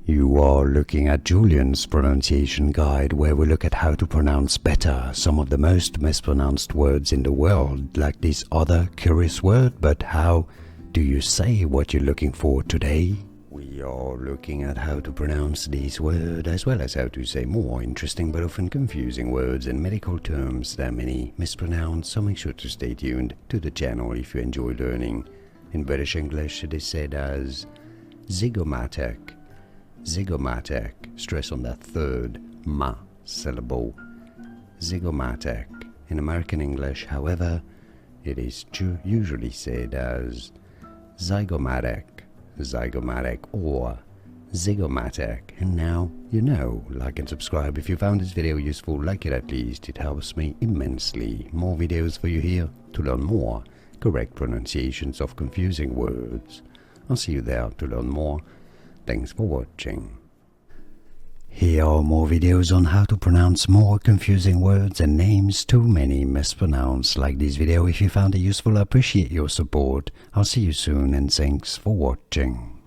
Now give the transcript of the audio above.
You are looking at Julian's pronunciation guide, where we look at how to pronounce better some of the most mispronounced words in the world, like this other curious word. But how do you say what you're looking for today? We are looking at how to pronounce these words, as well as how to say more interesting but often confusing words and medical terms that many mispronounce, so make sure to stay tuned to the channel if you enjoy learning. In British English it is said as zygomatic. Zygomatic, stress on that third ma syllable. Zygomatic. In American English, however, it is usually said as zygomatic, zygomatic or zygomatic. And now you know. Like and subscribe if you found this video useful. Like it at least, it helps me immensely. More videos for you here to learn more correct pronunciations of confusing words. I'll see you there to learn more. Thanks for watching. Here are more videos on how to pronounce more confusing words and names too many mispronounced. Like this video if you found it useful. I appreciate your support. I'll see you soon and thanks for watching.